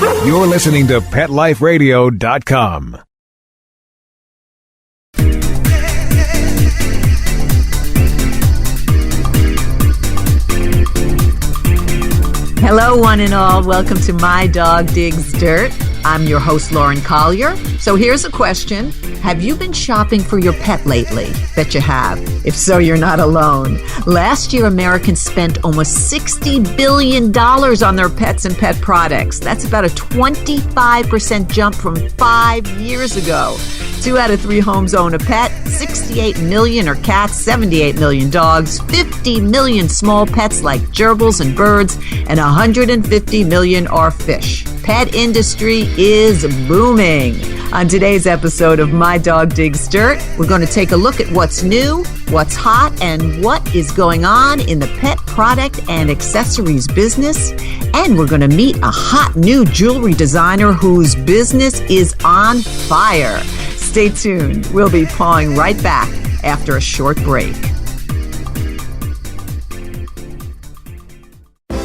You're listening to PetLifeRadio.com. Hello, one and all. Welcome to My Dog Digs Dirt. I'm your host, Lauren Collier. So here's a question. Have you been shopping for your pet lately? Bet you have. If so, you're not alone. Last year, Americans spent almost $60 billion on their pets and pet products. That's about a 25% jump from 5 years ago. 2 out of 3 homes own a pet. 68 million are cats, 78 million dogs, 50 million small pets like gerbils and birds, and 150 million are fish. Pet industry is booming. On today's episode of My Dog Digs Dirt, we're going to take a look at what's new, what's hot, and what is going on in the pet product and accessories business. And we're going to meet a hot new jewelry designer whose business is on fire. Stay tuned. We'll be pawing right back after a short break.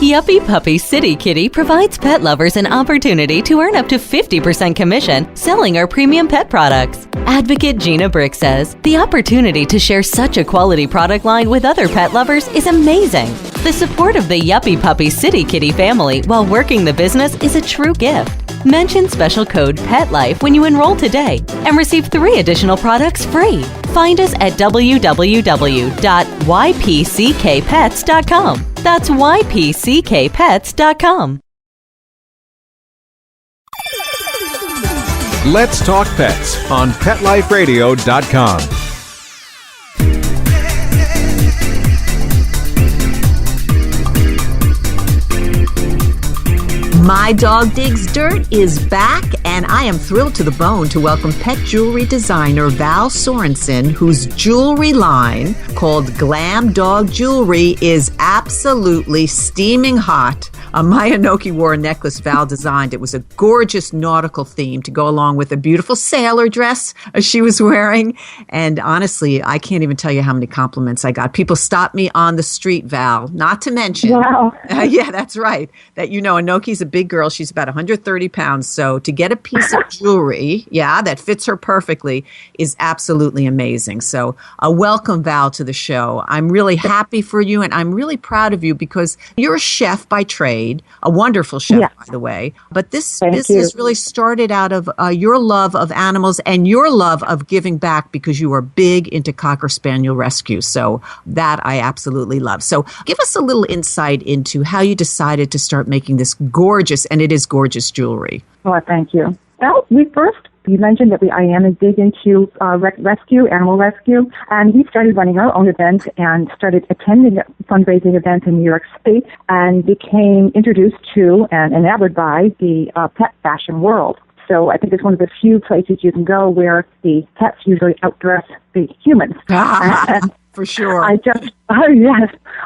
Yuppie Puppy City Kitty provides pet lovers an opportunity to earn up to 50% commission selling our premium pet products. Advocate Gina Brick says, the opportunity to share such a quality product line with other pet lovers is amazing. The support of the Yuppie Puppy City Kitty family while working the business is a true gift. Mention special code PETLIFE when you enroll today and receive 3 additional products free. Find us at www.ypckpets.com. That's ypckpets.com. Let's talk pets on PetLifeRadio.com. My Dog Digs Dirt is back, and I am thrilled to the bone to welcome pet jewelry designer Val Sorensen, whose jewelry line, called GLAM Dog Jewelry, is absolutely steaming hot. A Maya Noki wore a necklace Val designed. It was a gorgeous nautical theme to go along with a beautiful sailor dress she was wearing. And honestly, I can't even tell you how many compliments I got. People stopped me on the street, Val, not to mention. Wow. Yeah, that's right. That, you know, Anoki's a big girl. She's about 130 pounds. So to get a piece of jewelry, that fits her perfectly is absolutely amazing. So welcome, Val, to the show. I'm really happy for you, and I'm really proud of you because you're a chef by trade, a wonderful chef, by the way. But this business really started out of your love of animals and your love of giving back because you are big into Cocker Spaniel rescue. So that I absolutely love. So give us a little insight into how you decided to start making this gorgeous, and it is gorgeous, jewelry. Well, thank you. Well, you mentioned that I am big into animal rescue, and we started running our own events and started attending fundraising events in New York State and became introduced to and enamored by the pet fashion world. So I think it's one of the few places you can go where the pets usually outdress the humans. For sure. Yes,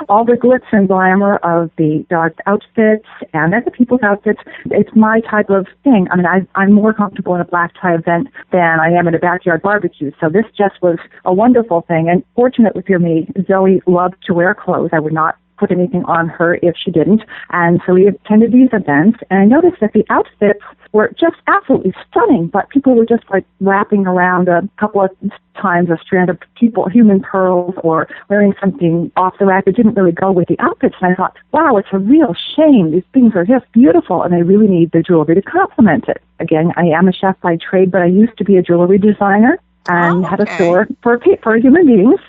all the glitz and glamour of the dog outfits and the people's outfits. It's my type of thing. I mean, I'm more comfortable in a black tie event than I am in a backyard barbecue. So this just was a wonderful thing. And fortunately for me, Zoe loved to wear clothes. I would not put anything on her if she didn't. And so we attended these events, and I noticed that the outfits were just absolutely stunning, but people were just like wrapping around a couple of times a strand of human pearls or wearing something off the rack that didn't really go with the outfits. And I thought, wow, it's a real shame. These things are just beautiful, and they really need the jewelry to complement it. Again, I am a chef by trade, but I used to be a jewelry designer and had a store for human beings.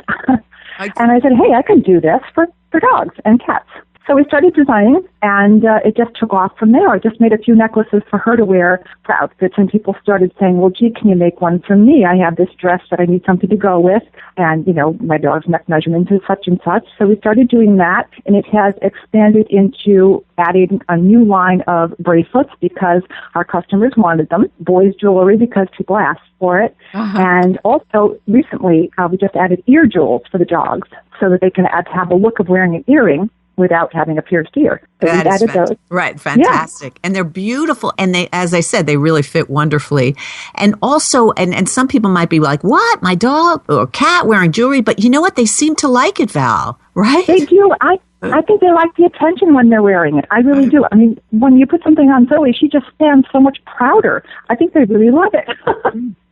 And I said, hey, I can do this for dogs and cats. So we started designing, and it just took off from there. I just made a few necklaces for her to wear for outfits, and people started saying, well, gee, can you make one for me? I have this dress that I need something to go with, and, you know, my dog's neck measurement is such and such. So we started doing that, and it has expanded into adding a new line of bracelets because our customers wanted them, boys' jewelry because people asked for it, and also recently we just added ear jewels for the dogs so that they can have a look of wearing an earring without having a pierced ear. So that is fantastic. Yeah. And they're beautiful. And they, as I said, they really fit wonderfully. And also, and some people might be like, what? My dog or cat wearing jewelry? But you know what? They seem to like it, Val. right? They do. I think they like the attention when they're wearing it. I really do. I mean, when you put something on Zoe, she just stands so much prouder. I think they really love it.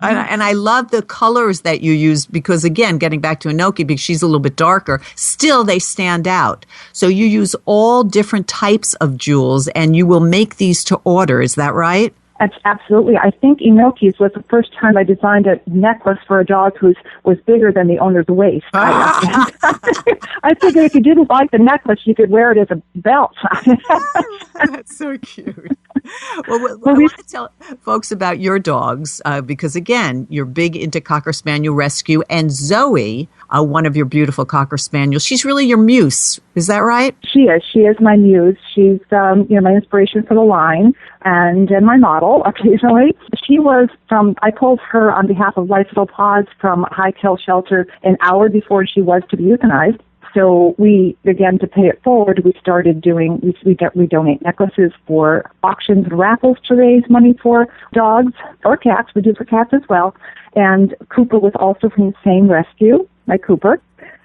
And I love the colors that you use because, again, getting back to Inoki, because she's a little bit darker, still they stand out. So you use all different types of jewels, and you will make these to order. Is that right? That's absolutely. I think Inoki's was the first time I designed a necklace for a dog who was bigger than the owner's waist. I figured if you didn't like the necklace, you could wear it as a belt. That's so cute. Well, I want to tell folks about your dogs because, again, you're big into Cocker Spaniel rescue. And Zoe, one of your beautiful Cocker Spaniels, she's really your muse. Is that right? She is. She is my muse. She's my inspiration for the line and my model occasionally. She was I pulled her on behalf of Life's Little Paws from High Kill Shelter an hour before she was to be euthanized. So we, again, to pay it forward, we started doing, we donate necklaces for auctions and raffles to raise money for dogs or cats. We do for cats as well. And Cooper was also from the same rescue, my Cooper.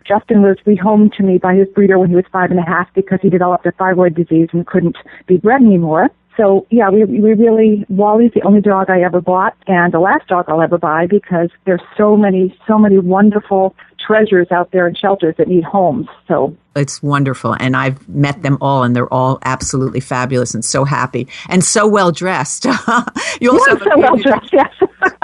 Justin was rehomed to me by his breeder when he was 5.5 because he developed a thyroid disease and couldn't be bred anymore. So, yeah, we really, Wally's the only dog I ever bought and the last dog I'll ever buy because there's so many wonderful treasures out there in shelters that need homes. So it's wonderful. And I've met them all, and they're all absolutely fabulous and so happy and so well dressed. You also have so well dressed, yes.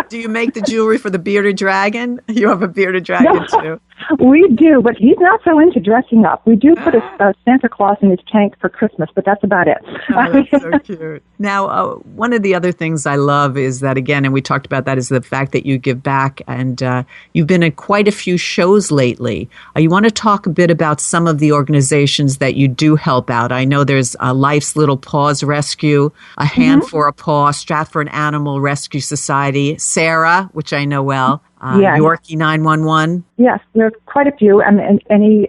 Do you make the jewelry for the bearded dragon? You have a bearded dragon, too. We do, but he's not so into dressing up. We do put a Santa Claus in his tank for Christmas, but that's about it. Oh, that's so cute. Now, one of the other things I love is that, again, and we talked about that, is the fact that you give back, and you've been at quite a few shows lately. You want to talk a bit about some of the organizations that you do help out. I know there's Life's Little Paws Rescue, A Hand for a Paw, Stratford Animal Rescue Society, Sarah, which I know well, Yorkie 911. Yes, there's quite a few, and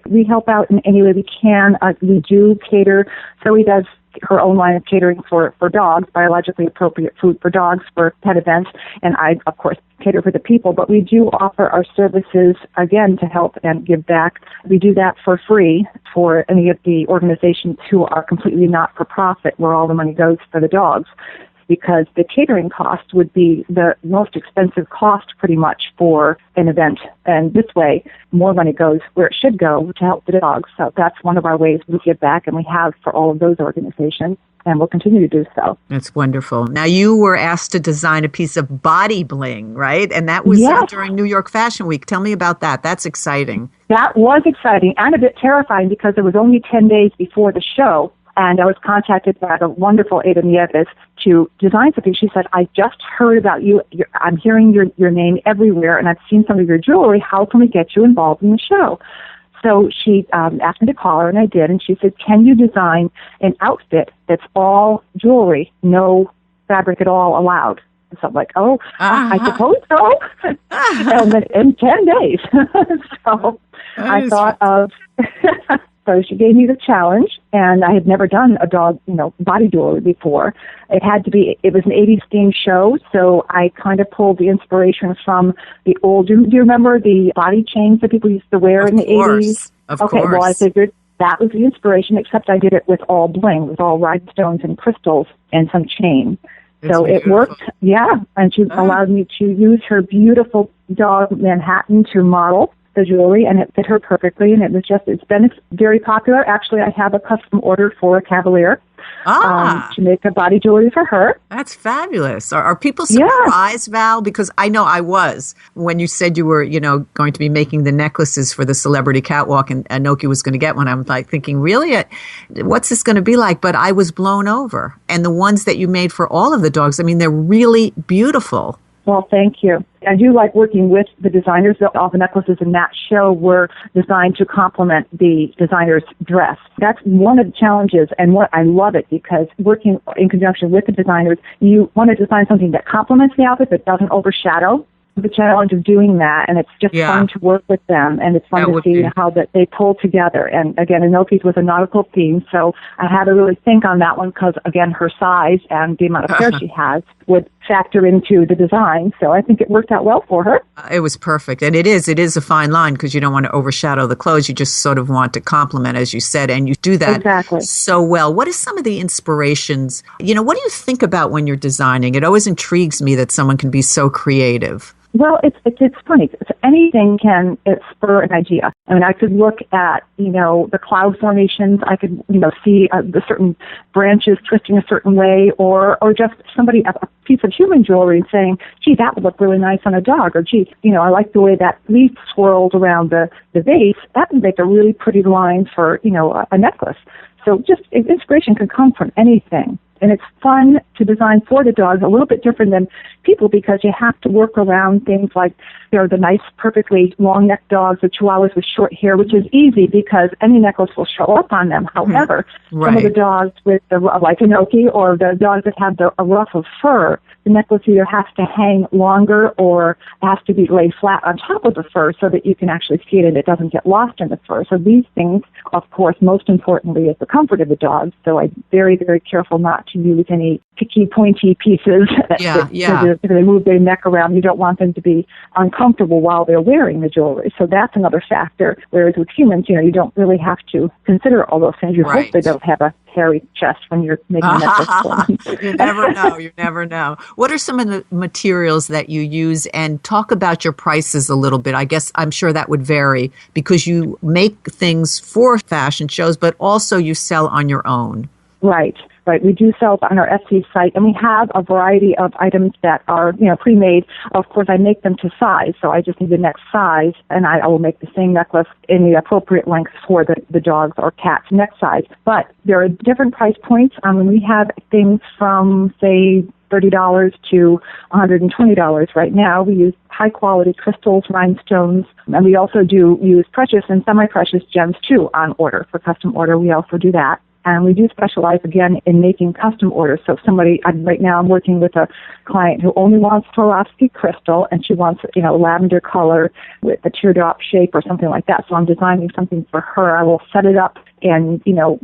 we help out in any way we can. We do cater, so he does her own line of catering for dogs, biologically appropriate food for dogs for pet events, and I, of course, cater for the people, but we do offer our services, again, to help and give back. We do that for free for any of the organizations who are completely not-for-profit, where all the money goes for the dogs, because the catering cost would be the most expensive cost pretty much for an event. And this way, more money goes where it should go to help the dogs. So that's one of our ways we give back, and we have for all of those organizations, and we'll continue to do so. That's wonderful. Now, you were asked to design a piece of body bling, right? And that was during New York Fashion Week. Tell me about that. That's exciting. That was exciting and a bit terrifying because it was only 10 days before the show. And I was contacted by the wonderful Ada Nieves to design something. She said, I just heard about you. I'm hearing your name everywhere, and I've seen some of your jewelry. How can we get you involved in the show? So she asked me to call her, and I did. And she said, can you design an outfit that's all jewelry, no fabric at all allowed? So I'm like, I suppose so. And then in 10 days. So I thought of... So she gave me the challenge, and I had never done a dog, body jewelry before. It was an 80s themed show, so I kind of pulled the inspiration from the old, do you remember the body chains that people used to wear in the 80s? Of course. Well, I figured that was the inspiration, except I did it with all bling, with all rhinestones and crystals and some chain. So it worked, and she allowed me to use her beautiful dog Manhattan to model the jewelry, and it fit her perfectly, and it's been very popular. Actually, I have a custom order for a Cavalier to make a body jewelry for her. That's fabulous. Are people surprised, Val? Because I know I was when you said you were, going to be making the necklaces for the celebrity catwalk, and Inoki was going to get one. I'm like thinking, really, what's this going to be like? But I was blown over. And the ones that you made for all of the dogs, I mean, they're really beautiful. Well, thank you. I do like working with the designers. All the necklaces in that show were designed to complement the designer's dress. That's one of the challenges, and I love it because working in conjunction with the designers, you want to design something that complements the outfit but doesn't overshadow the challenge of doing that, and it's just fun to work with them, and it's fun to see how that they pull together. And again, Inoki's was a nautical theme, so I had to really think on that one because, again, her size and the amount of hair she has, would factor into the design. So I think it worked out well for her. It was perfect. And it is a fine line because you don't want to overshadow the clothes. You just sort of want to complement, as you said, and you do that exactly so well. What is some of the inspirations? What do you think about when you're designing? It always intrigues me that someone can be so creative. Well, it's funny. Anything can spur an idea. I mean, I could look at, the cloud formations. I could, see the certain branches twisting a certain way, or just somebody, a piece of human jewelry and saying, gee, that would look really nice on a dog, or gee, I like the way that leaf swirled around the vase. That would make a really pretty line for, a necklace. So just inspiration can come from anything. And it's fun to design for the dogs, a little bit different than people because you have to work around things like, the nice, perfectly long-necked dogs, the chihuahuas with short hair, which is easy because any necklace will show up on them. However, some of the dogs with like Inoki or the dogs that have a ruff of fur, the necklace either has to hang longer or has to be laid flat on top of the fur so that you can actually see it and it doesn't get lost in the fur. So these things, of course, most importantly is the comfort of the dog. So I'm very, very careful not to use any picky, pointy pieces if they move their neck around. You don't want them to be uncomfortable while they're wearing the jewelry. So that's another factor. Whereas with humans, you don't really have to consider all those things. You hope they don't have a hairy chest when you're making a necklace for them. You never know. You never know. What are some of the materials that you use? And talk about your prices a little bit. I guess I'm sure that would vary because you make things for fashion shows, but also you sell on your own. Right. We do sell on our Etsy site, and we have a variety of items that are, pre-made. Of course, I make them to size, so I just need the next size, and I will make the same necklace in the appropriate length for the dog's or cat's neck size. But there are different price points. We have things from, say, $30 to $120 right now. We use high-quality crystals, rhinestones, and we also do use precious and semi-precious gems, too, on order. For custom order, we also do that. And we do specialize, again, in making custom orders. So right now I'm working with a client who only wants Swarovski crystal, and she wants, lavender color with a teardrop shape or something like that. So I'm designing something for her. I will set it up and,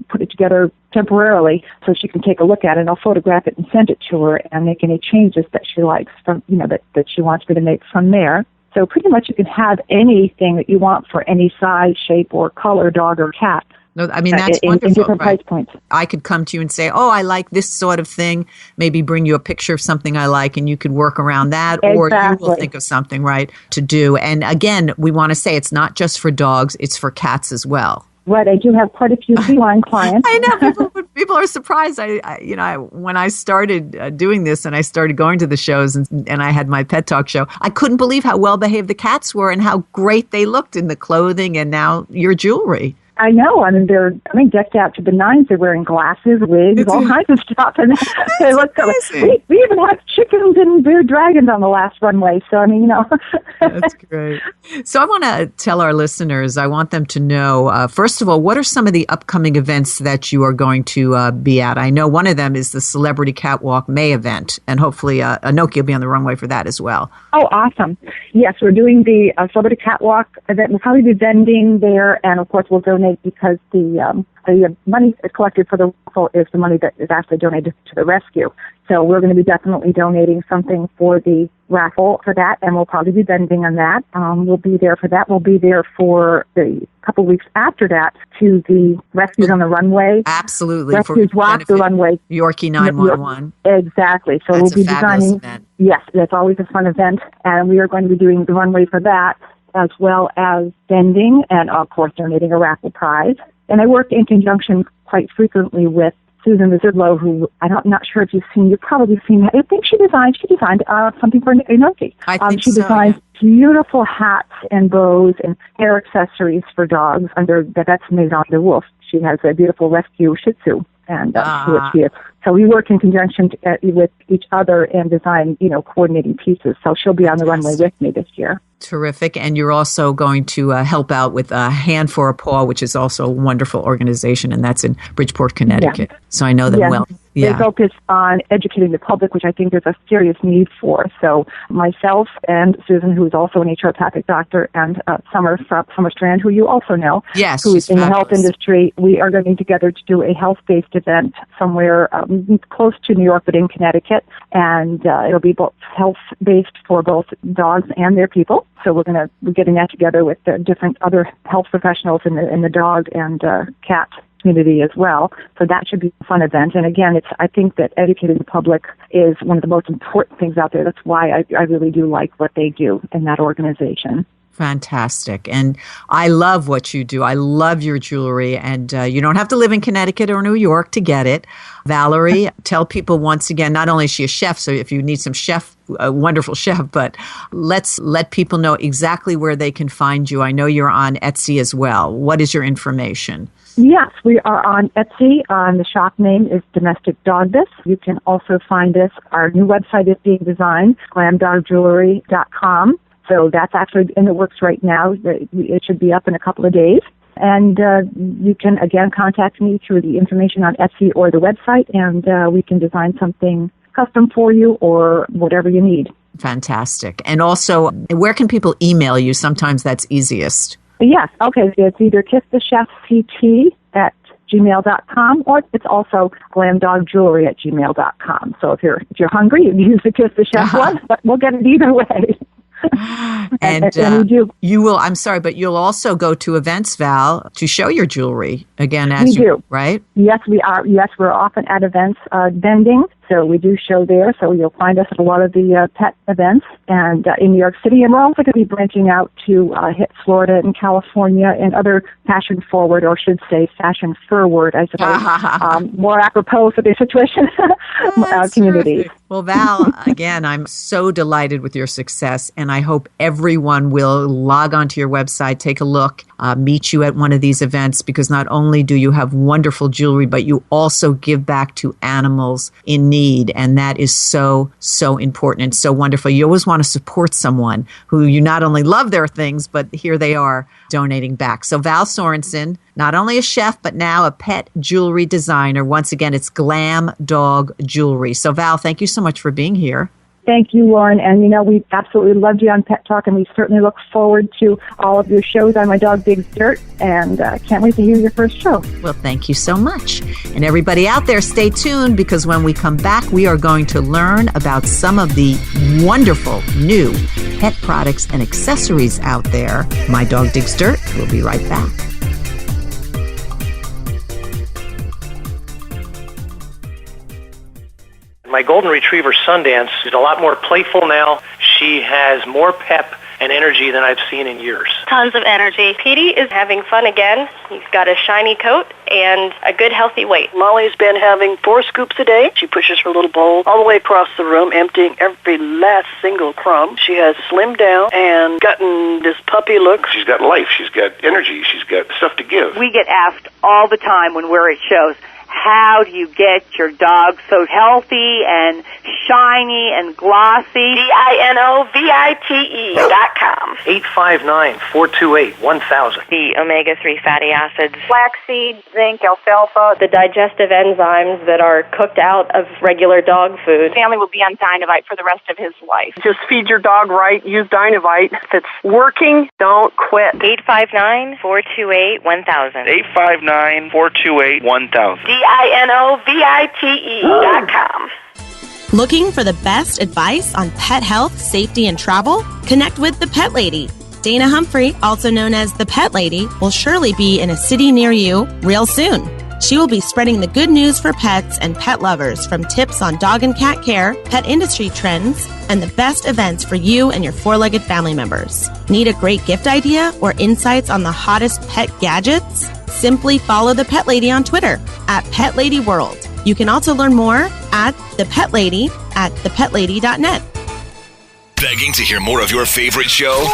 put it together temporarily so she can take a look at it, and I'll photograph it and send it to her and make any changes that she likes from, that she wants me to make from there. So pretty much you can have anything that you want for any size, shape, or color, dog or cat. No, I mean, that's wonderful. In different price points. I could come to you and say, I like this sort of thing, maybe bring you a picture of something I like, and you could work around that, or you will think of something, to do. And again, we want to say it's not just for dogs, it's for cats as well. Right, I do have quite a few feline clients. I know, people are surprised. When I started doing this and I started going to the shows and I had my pet talk show, I couldn't believe how well behaved the cats were and how great they looked in the clothing and now your jewelry. I know. I mean, they're decked out to the nines. They're wearing glasses, wigs, all kinds of stuff. And they look so. We even had chickens and bearded dragons on the last runway. So, That's great. So I want to tell our listeners, I want them to know, first of all, what are some of the upcoming events that you are going to be at? I know one of them is the Celebrity Catwalk May event, and hopefully Inoki will be on the runway for that as well. Oh, awesome. Yes, we're doing the Celebrity Catwalk event. We'll probably be vending there, and of course we'll donate because the money collected for the raffle is the money that is actually donated to the rescue. So we're going to be definitely donating something for the raffle for that, and we'll probably be vending on that. We'll be there for that. We'll be there for the couple weeks after that to the rescues on the runway. Absolutely. Rescues walk the runway. Yorkie 911. Exactly. So That's we'll be designing. Event. Yes, that's always a fun event, and we are going to be doing the runway for that, as well as vending and, of course, donating a raffle prize. And I work in conjunction quite frequently with Susan Zidlow, who I'm not sure if you've probably seen that. I think she designed something for Inoki. She designed beautiful hats and bows and hair accessories for dogs that's made on the wolf. She has a beautiful rescue Shih Tzu. And so we work in conjunction with each other and design, coordinating pieces. So she'll be on the runway with me this year. Terrific. And you're also going to help out with Hand for a Paw, which is also a wonderful organization, and that's in Bridgeport, Connecticut. Yeah. So I know them well. They focus on educating the public, which I think there's a serious need for. So myself and Susan, who is also an naturopathic doctor, and Summer Strand, who you also know, who is in the health industry, we are getting together to do a health-based event somewhere close to New York, but in Connecticut. And it'll be both health-based for both dogs and their people. So we're getting that together with the different other health professionals in the dog and cat community as well. So that should be a fun event. And again, I think that educating the public is one of the most important things out there. That's why I really do like what they do in that organization. Fantastic. And I love what you do. I love your jewelry. And you don't have to live in Connecticut or New York to get it. Valerie, tell people once again, not only is she a chef, so if you need some a wonderful chef, but let's let people know exactly where they can find you. I know you're on Etsy as well. What is your information? Yes, we are on Etsy. The shop name is Domestic Dog This. You can also find us. Our new website is being designed, GlamDogJewelry.com. So that's actually in the works right now. It should be up in a couple of days. And you can, again, contact me through the information on Etsy or the website, and we can design something custom for you or whatever you need. Fantastic. And also, where can people email you? Sometimes that's easiest. Yes. Okay. So it's either kissthechefct@gmail.com, or it's also glamdogjewelry@gmail.com. So if you're hungry, you can use the Kiss the Chef one, but we'll get it either way. And we do. You will, I'm sorry, but you'll also go to events, Val, to show your jewelry again. As we do. Right? Yes, we are. Yes, we're often at events vending. So we do show there. So you'll find us at a lot of the pet events and in New York City. And we're also going to be branching out to hit Florida and California and other fashion forward, or should say fashion forward, I suppose, more apropos for the situation community. Terrific. Well, Val, again, I'm so delighted with your success, and I hope everyone will log onto your website, take a look, meet you at one of these events, because not only do you have wonderful jewelry, but you also give back to animals in need, and that is so, so important and so wonderful. You always want to support someone who you not only love their things, but here they are donating back. So Val Sorensen, not only a chef, but now a pet jewelry designer. Once again, it's Glam Dog Jewelry. So Val, thank you so much for being here. Thank you, Lauren. And, we absolutely loved you on Pet Talk, and we certainly look forward to all of your shows on My Dog Digs Dirt, and can't wait to hear your first show. Well, thank you so much. And everybody out there, stay tuned, because when we come back, we are going to learn about some of the wonderful new pet products and accessories out there. My Dog Digs Dirt. We'll be right back. My golden retriever, Sundance, is a lot more playful now. She has more pep and energy than I've seen in years. Tons of energy. Petey is having fun again. He's got a shiny coat and a good healthy weight. Molly's been having 4 scoops a day. She pushes her little bowl all the way across the room, emptying every last single crumb. She has slimmed down and gotten this puppy look. She's got life. She's got energy. She's got stuff to give. We get asked all the time when we're at shows, how do you get your dog so healthy and shiny and glossy? DINOVITE.com. 859-428-1000. The omega-3 fatty acids, Flaxseed, zinc, alfalfa. the digestive enzymes that are cooked out of regular dog food. Family will be on Dynovite for the rest of his life. Just feed your dog right. Use Dynovite. If it's working, don't quit. 859-428-1000. 859-428-1000. DINOVITE.com. Looking for the best advice on pet health, safety, and travel? Connect with the Pet Lady. Dana Humphrey, also known as the Pet Lady, will surely be in a city near you real soon. She will be spreading the good news for pets and pet lovers, from tips on dog and cat care, pet industry trends, and the best events for you and your 4-legged family members. Need a great gift idea or insights on the hottest pet gadgets? Simply follow the Pet Lady on Twitter @PetLadyWorld. You can also learn more at The Pet Lady at thepetlady.net. Begging to hear more of your favorite show?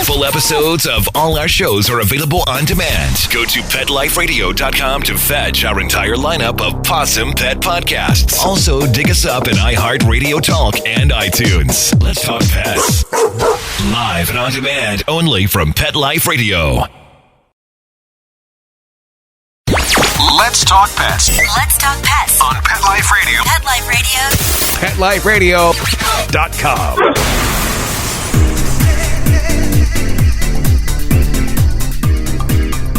Full episodes of all our shows are available on demand. Go to PetLifeRadio.com to fetch our entire lineup of Possum Pet podcasts. Also, dig us up in iHeartRadio Talk and iTunes. Let's talk pets. Live and on demand only from Pet Life Radio. Let's talk pets Let's talk pets on Pet Life Radio. Pet Life Radio. PetLifeRadio.com.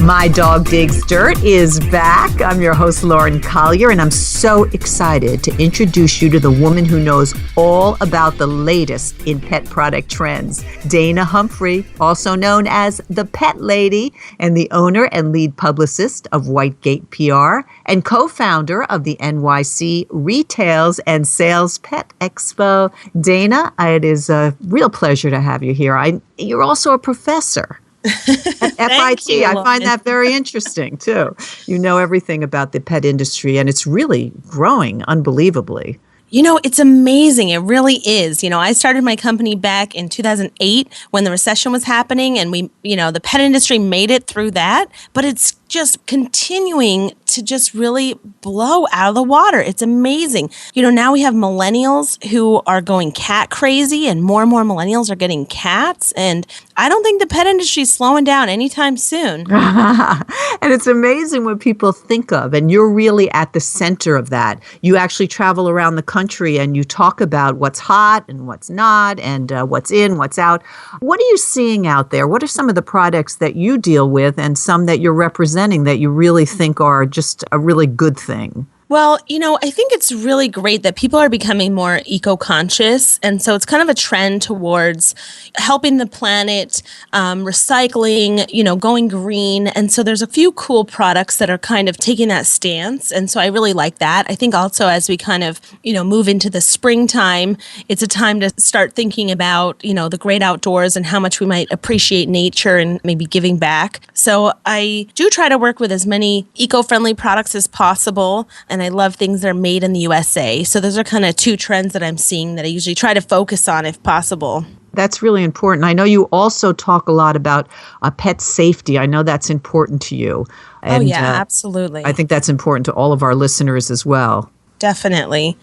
My Dog Digs Dirt is back. I'm your host, Lauren Collier, and I'm so excited to introduce you to the woman who knows all about the latest in pet product trends. Dana Humphrey, also known as the Pet Lady, and the owner and lead publicist of Whitegate PR and co-founder of the NYC Retails and Sales Pet Expo. Dana, it is a real pleasure to have you here. You're also a professor. At FIT, I find that very interesting, too. You know everything about the pet industry, and it's really growing unbelievably. You know, it's amazing. It really is. You know, I started my company back in 2008 when the recession was happening, and the pet industry made it through that, but it's just continuing to just really blow out of the water. It's amazing. You know, now we have millennials who are going cat crazy, and more millennials are getting cats. And I don't think the pet industry is slowing down anytime soon. And it's amazing what people think of. And you're really at the center of that. You actually travel around the country and you talk about what's hot and what's not, and what's in, what's out. What are you seeing out there? What are some of the products that you deal with and some that you're representing that you really think are just a really good thing? Well, you know, I think it's really great that people are becoming more eco-conscious. And so it's kind of a trend towards helping the planet, recycling, going green. And so there's a few cool products that are kind of taking that stance. And so I really like that. I think also as we kind of, move into the springtime, it's a time to start thinking about, the great outdoors and how much we might appreciate nature and maybe giving back. So I do try to work with as many eco-friendly products as possible. And I love things that are made in the USA. So those are kind of two trends that I'm seeing that I usually try to focus on if possible. That's really important. I know you also talk a lot about pet safety. I know that's important to you. And, absolutely. I think that's important to all of our listeners as well. Definitely.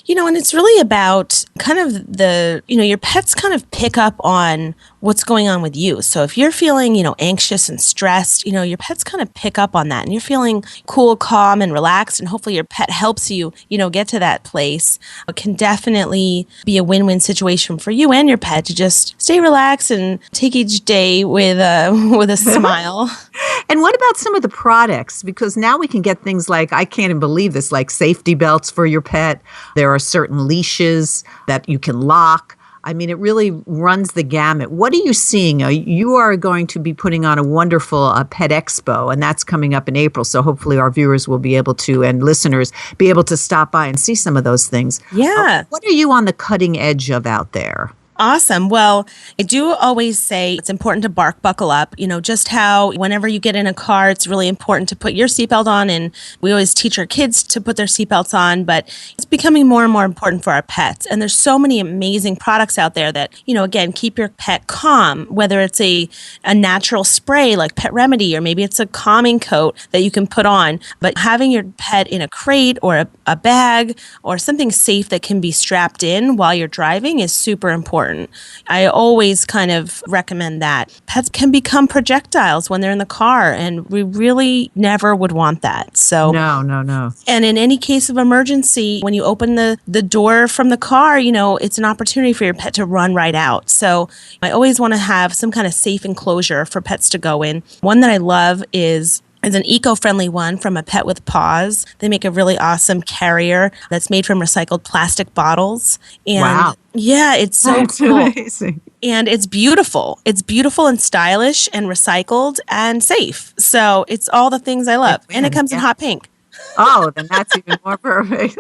And it's really about kind of your pets kind of pick up on what's going on with you. So if you're feeling, anxious and stressed, your pets kind of pick up on that, and you're feeling cool, calm, and relaxed, and hopefully your pet helps you, get to that place. It can definitely be a win-win situation for you and your pet to just stay relaxed and take each day with a smile. And what about some of the products? Because now we can get things like, I can't even believe this, like safety belts for your pet. There are certain leashes that you can lock. I mean, it really runs the gamut. What are you seeing? You are going to be putting on a wonderful Pet Expo, and that's coming up in April. So hopefully our viewers will be able to, and listeners, be able to stop by and see some of those things. Yeah. What are you on the cutting edge of out there? Awesome. Well, I do always say it's important to buckle up. Just how whenever you get in a car, it's really important to put your seatbelt on. And we always teach our kids to put their seatbelts on, but it's becoming more and more important for our pets. And there's so many amazing products out there that, again, keep your pet calm, whether it's a natural spray like Pet Remedy, or maybe it's a calming coat that you can put on. But having your pet in a crate or a bag or something safe that can be strapped in while you're driving is super important. I always kind of recommend that. Pets can become projectiles when they're in the car, and we really never would want that. So No. And in any case of emergency, when you open the door from the car, it's an opportunity for your pet to run right out. So I always want to have some kind of safe enclosure for pets to go in. One that I love is an eco-friendly one from A Pet with Paws. They make a really awesome carrier that's made from recycled plastic bottles. And wow. Yeah, it's so That's cool. Amazing. And it's beautiful. It's beautiful and stylish and recycled and safe. So it's all the things I love. And it comes in hot pink. Oh, then that's even more perfect.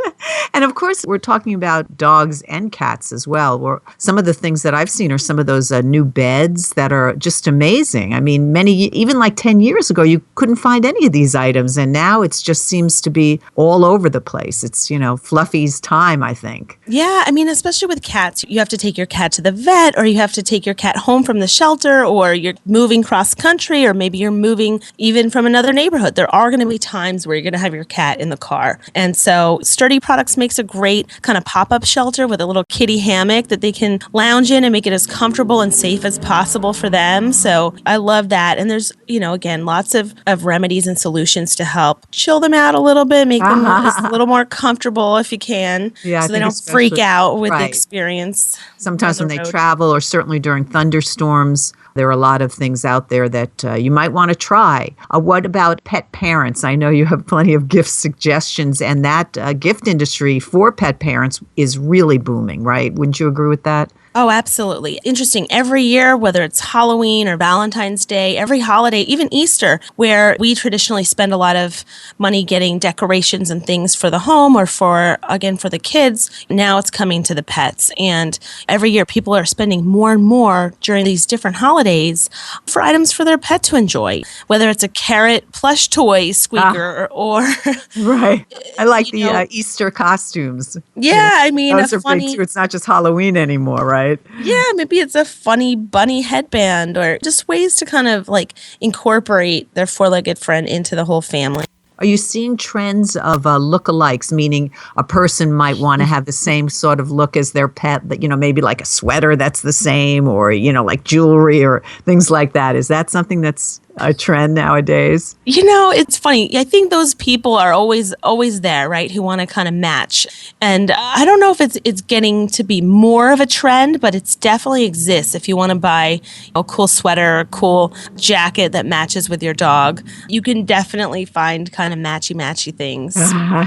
And of course, we're talking about dogs and cats as well. Some of the things that I've seen are some of those new beds that are just amazing. I mean, even like 10 years ago, you couldn't find any of these items. And now it just seems to be all over the place. It's, Fluffy's time, I think. Yeah, I mean, especially with cats, you have to take your cat to the vet, or you have to take your cat home from the shelter, or you're moving cross country, or maybe you're moving even from another neighborhood. There are going to be times where you're going to have your cat in the car. And so Sturdy Products makes a great kind of pop-up shelter with a little kitty hammock that they can lounge in and make it as comfortable and safe as possible for them. So I love that. And there's, again, lots of remedies and solutions to help chill them out a little bit, make them just a little more comfortable if you can, so they don't freak out with the experience. Sometimes when they travel, or certainly during thunderstorms, there are a lot of things out there that you might want to try. What about pet parents? I know you have plenty of gift suggestions, and that gift industry for pet parents is really booming, right? Wouldn't you agree with that? Oh, absolutely. Interesting. Every year, whether it's Halloween or Valentine's Day, every holiday, even Easter, where we traditionally spend a lot of money getting decorations and things for the home or for the kids, now it's coming to the pets. And every year, people are spending more and more during these different holidays for items for their pet to enjoy, whether it's a carrot plush toy squeaker or... Right. I like the Easter costumes. Yeah, I mean, those are big too. It's not just Halloween anymore, right? Yeah, maybe it's a funny bunny headband, or just ways to kind of like incorporate their four-legged friend into the whole family. Are you seeing trends of lookalikes, meaning a person might want to have the same sort of look as their pet, that, maybe like a sweater that's the same, or, like jewelry or things like that? Is that something that's a trend nowadays? It's funny. I think those people are always there, right? Who want to kind of match. And I don't know if it's getting to be more of a trend, but it definitely exists. If you want to buy a cool sweater, a cool jacket that matches with your dog, you can definitely find kind of matchy things.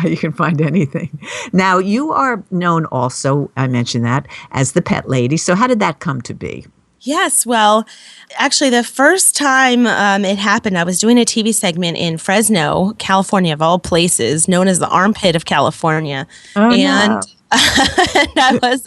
You can find anything. Now, you are known also, I mentioned that, as the Pet Lady. So how did that come to be? Yes. Well, actually, the first time it happened, I was doing a TV segment in Fresno, California, of all places, known as the armpit of California. Oh, and no. and I was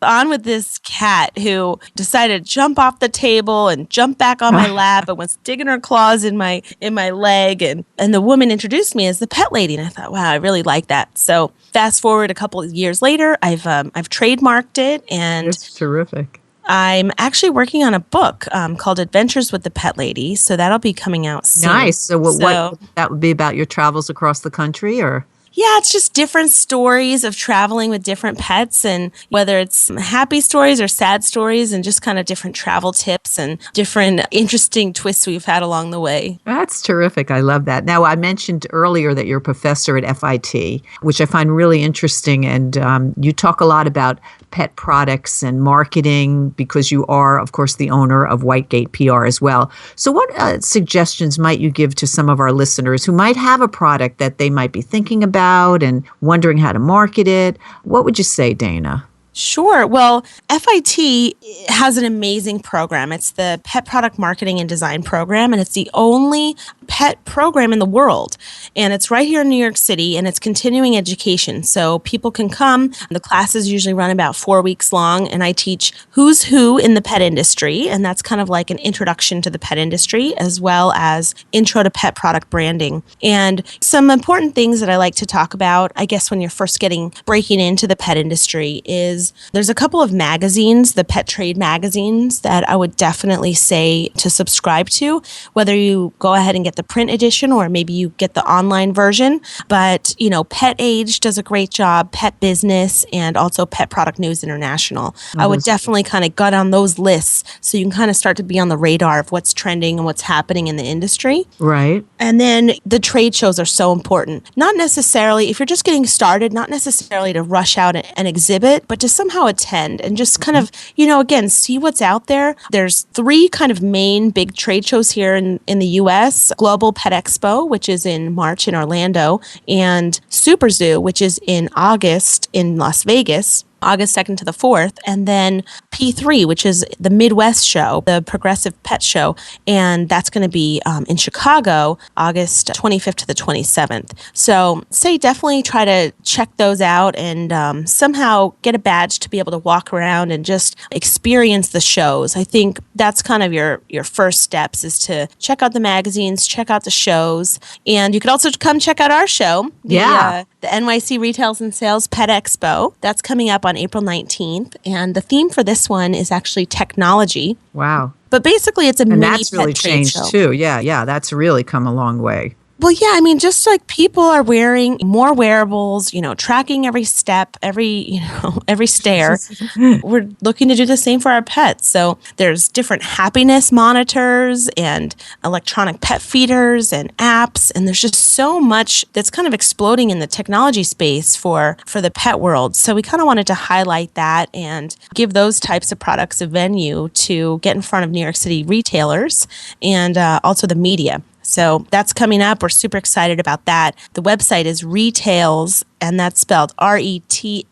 on with this cat who decided to jump off the table and jump back on my lap and was digging her claws in my leg. And the woman introduced me as the Pet Lady. And I thought, wow, I really like that. So fast forward a couple of years later, I've trademarked it. And it's terrific. I'm actually working on a book called Adventures with the Pet Lady, so that'll be coming out soon. Nice. So what that would be about your travels across the country, or? Yeah, it's just different stories of traveling with different pets, and whether it's happy stories or sad stories, and just kind of different travel tips and different interesting twists we've had along the way. That's terrific. I love that. Now, I mentioned earlier that you're a professor at FIT, which I find really interesting, and you talk a lot about pet products and marketing because you are, of course, the owner of Whitegate PR as well. So what suggestions might you give to some of our listeners who might have a product that they might be thinking about and wondering how to market it? What would you say, Dana? Sure. Well, FIT has an amazing program. It's the Pet Product Marketing and Design Program, and it's the only pet program in the world. And it's right here in New York City, and it's continuing education. So people can come. The classes usually run about 4 weeks long, and I teach who's who in the pet industry, and that's kind of like an introduction to the pet industry, as well as intro to pet product branding. And some important things that I like to talk about, I guess, when you're first breaking into the pet industry is there's a couple of magazines, the pet trade magazines, that I would definitely say to subscribe to, whether you go ahead and get the print edition or maybe you get the online version. But, Pet Age does a great job, Pet Business, and also Pet Product News International. I would definitely kind of gut on those lists so you can kind of start to be on the radar of what's trending and what's happening in the industry. Right. And then the trade shows are so important. Not necessarily, if you're just getting started, not necessarily to rush out and exhibit, but to somehow attend and just kind of, again, see what's out there. There's 3 kind of main big trade shows here in the U.S. Global Pet Expo, which is in March in Orlando, and Super Zoo, which is in August in Las Vegas. August 2nd to the 4th. And then P3, which is the Midwest show, the Progressive Pet Show. And that's going to be in Chicago, August 25th to the 27th. So say definitely try to check those out and somehow get a badge to be able to walk around and just experience the shows. I think that's kind of your first steps is to check out the magazines, check out the shows. And you could also come check out our show, the NYC Retails and Sales Pet Expo. That's coming up on April 19th. And the theme for this one is actually technology. Wow. But basically it's a and mini that's really pet trade changed show. too. Yeah. That's really come a long way. Well, yeah, I mean, just like people are wearing more wearables, tracking every step, every stair. We're looking to do the same for our pets. So there's different happiness monitors and electronic pet feeders and apps. And there's just so much that's kind of exploding in the technology space for the pet world. So we kind of wanted to highlight that and give those types of products a venue to get in front of New York City retailers and also the media. So that's coming up. We're super excited about that. The website is Retails, and that's spelled RETAILS,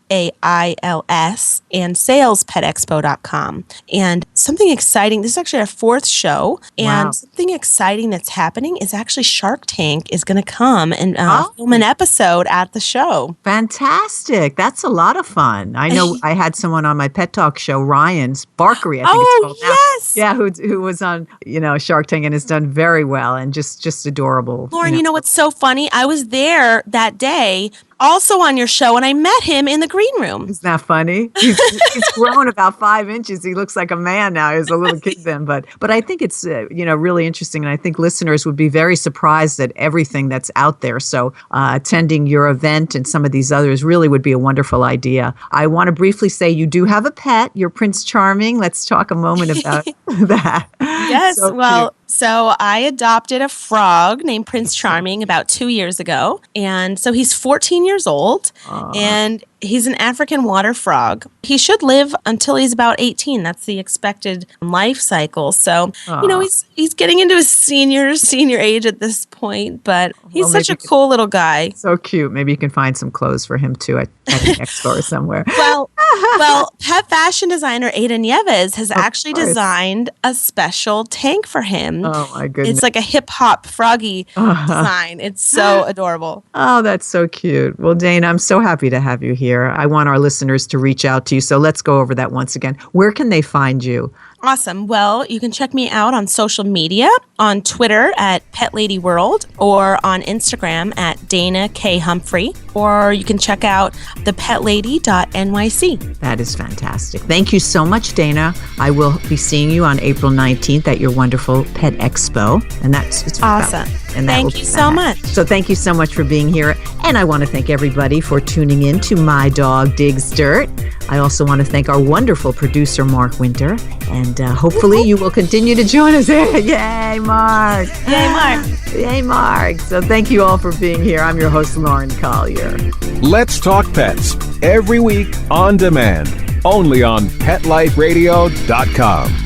and salespetexpo.com. And something exciting, this is actually our 4th show, and something exciting that's happening is actually Shark Tank is going to come and film an episode at the show. Fantastic. That's a lot of fun. I know I had someone on my Pet Talk show, Ryan Barkery, I think it's called now. Yes. Yeah, who was on, Shark Tank and has done very well and just adorable. Lauren, you know what's so funny? I was there that day also on your show, and I met him in the green room. Isn't that funny? He's grown about 5 inches. He looks like a man now. He was a little kid then. But I think it's, really interesting. And I think listeners would be very surprised at everything that's out there. So attending your event and some of these others really would be a wonderful idea. I want to briefly say you do have a pet. You're Prince Charming. Let's talk a moment about that. Yes. So I adopted a frog named Prince Charming about 2 years ago. And so he's 14 years old and he's an African water frog. He should live until he's about 18. That's the expected life cycle. So, he's getting into his senior age at this point, but he's such a cool little guy. So cute. Maybe you can find some clothes for him too at an expo or somewhere. Well, pet fashion designer Ada Nieves has actually designed a special tank for him. Oh my goodness. It's like a hip hop froggy design. It's so adorable. Oh, that's so cute. Well, Dana, I'm so happy to have you here. I want our listeners to reach out to you. So let's go over that once again. Where can they find you? Awesome. Well, you can check me out on social media, on Twitter at Pet Lady World, or on Instagram at Dana K. Humphrey, or you can check out thepetlady.nyc. That is fantastic. Thank you so much, Dana. I will be seeing you on April 19th at your wonderful Pet Expo. And it's awesome. And thank you so much. So thank you so much for being here. And I want to thank everybody for tuning in to My Dog Digs Dirt. I also want to thank our wonderful producer, Mark Winter. And hopefully you will continue to join us. Yay, Mark. Yay, Mark. Yay, Mark. So thank you all for being here. I'm your host, Lauren Collier. Let's Talk Pets, every week on demand, only on PetLifeRadio.com.